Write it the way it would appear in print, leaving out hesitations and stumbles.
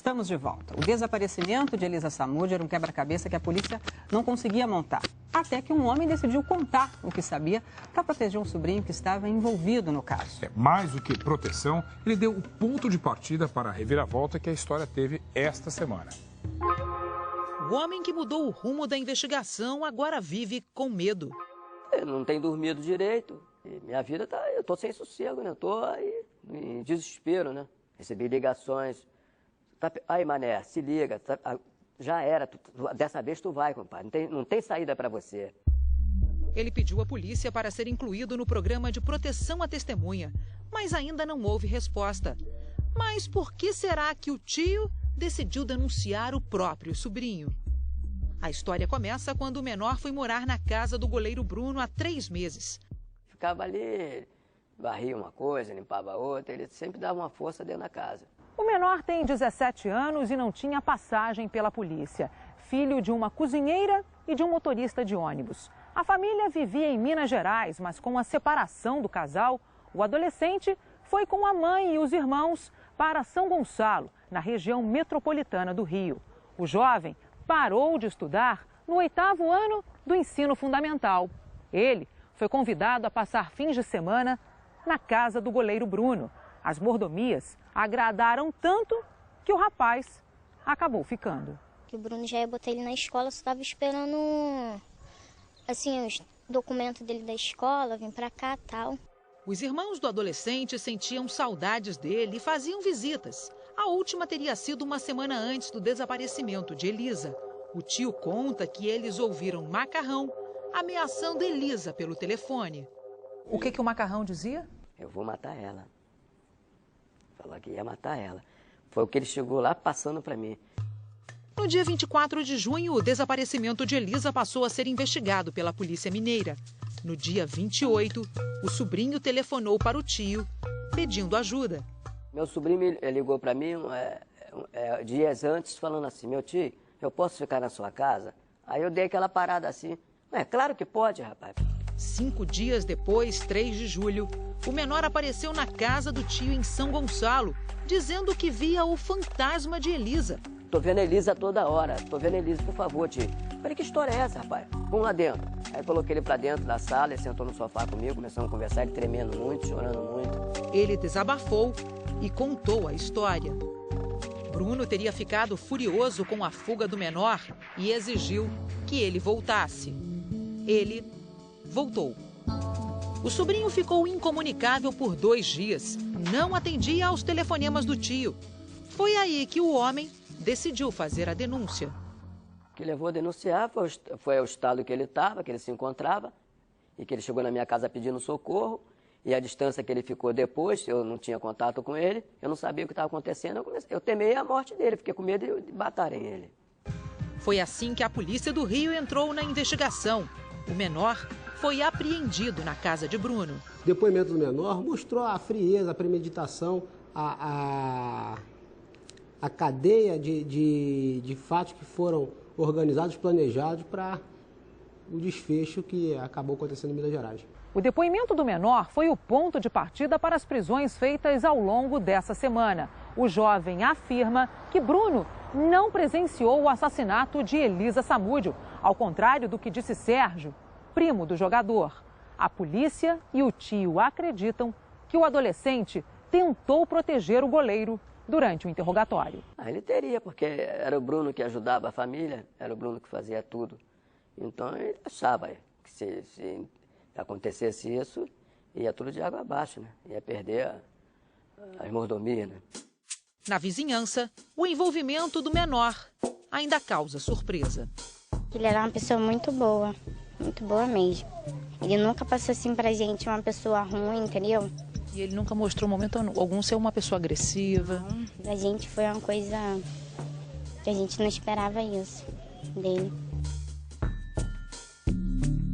Estamos de volta. O desaparecimento de Elisa Samúdio era um quebra-cabeça que a polícia não conseguia montar. Até que um homem decidiu contar o que sabia para proteger um sobrinho que estava envolvido no caso. Mais do que proteção, ele deu o ponto de partida para a reviravolta que a história teve esta semana. O homem que mudou o rumo da investigação agora vive com medo. Eu não tenho dormido direito. E minha vida eu tô sem sossego, né? Eu tô aí em desespero, né? Recebi ligações. Aí, mané, se liga, já era, dessa vez tu vai, compadre, não tem saída para você. Ele pediu à polícia para ser incluído no programa de proteção à testemunha, mas ainda não houve resposta. Mas por que será que o tio decidiu denunciar o próprio sobrinho? A história começa quando o menor foi morar na casa do goleiro Bruno há 3 meses. Ficava ali, varria uma coisa, limpava outra, ele sempre dava uma força dentro da casa. O menor tem 17 anos e não tinha passagem pela polícia. Filho de uma cozinheira e de um motorista de ônibus. A família vivia em Minas Gerais, mas com a separação do casal, o adolescente foi com a mãe e os irmãos para São Gonçalo, na região metropolitana do Rio. O jovem parou de estudar no 8º ano do ensino fundamental. Ele foi convidado a passar fins de semana na casa do goleiro Bruno. As mordomias agradaram tanto que o rapaz acabou ficando. O Bruno já ia botar ele na escola, só estava esperando assim, os documentos dele da escola, vir para cá e tal. Os irmãos do adolescente sentiam saudades dele e faziam visitas. A última teria sido uma semana antes do desaparecimento de Elisa. O tio conta que eles ouviram Macarrão ameaçando Elisa pelo telefone. O que o Macarrão dizia? Eu vou matar ela. Falou que ia matar ela. Foi o que ele chegou lá passando para mim. No dia 24 de junho, o desaparecimento de Elisa passou a ser investigado pela Polícia Mineira. No dia 28, o sobrinho telefonou para o tio, pedindo ajuda. Meu sobrinho ligou para mim dias antes, falando assim, meu tio, eu posso ficar na sua casa? Aí eu dei aquela parada assim, é claro que pode, rapaz. 5 dias depois, 3 de julho, o menor apareceu na casa do tio em São Gonçalo, dizendo que via o fantasma de Elisa. Tô vendo a Elisa toda hora, tô vendo a Elisa, por favor, tio. Falei, que história é essa, rapaz? Vamos lá dentro. Aí coloquei ele pra dentro da sala, ele sentou no sofá comigo, começamos a conversar, ele tremendo muito, chorando muito. Ele desabafou e contou a história. Bruno teria ficado furioso com a fuga do menor e exigiu que ele voltasse. Ele voltou. O sobrinho ficou incomunicável por 2 dias. Não atendia aos telefonemas do tio. Foi aí que o homem decidiu fazer a denúncia. O que levou a denunciar foi o estado que ele estava, que ele se encontrava, e que ele chegou na minha casa pedindo socorro, e a distância que ele ficou depois, eu não tinha contato com ele, eu não sabia o que estava acontecendo, eu temei a morte dele, fiquei com medo de matarem ele. Foi assim que a polícia do Rio entrou na investigação. O menor foi apreendido na casa de Bruno. O depoimento do menor mostrou a frieza, a premeditação, a cadeia de fatos que foram organizados, planejados para o desfecho que acabou acontecendo em Minas Gerais. O depoimento do menor foi o ponto de partida para as prisões feitas ao longo dessa semana. O jovem afirma que Bruno não presenciou o assassinato de Elisa Samúdio, ao contrário do que disse Sérgio, primo do jogador. A polícia e o tio acreditam que o adolescente tentou proteger o goleiro durante o interrogatório. Ele teria, porque era o Bruno que ajudava a família, era o Bruno que fazia tudo. Então ele achava que se acontecesse isso, ia tudo de água abaixo, né? Ia perder as mordomias, né? Na vizinhança, o envolvimento do menor ainda causa surpresa. Ele era uma pessoa muito boa mesmo. Ele nunca passou assim pra gente uma pessoa ruim, entendeu? E ele nunca mostrou momento algum ser uma pessoa agressiva? Não, pra gente foi uma coisa que a gente não esperava isso dele.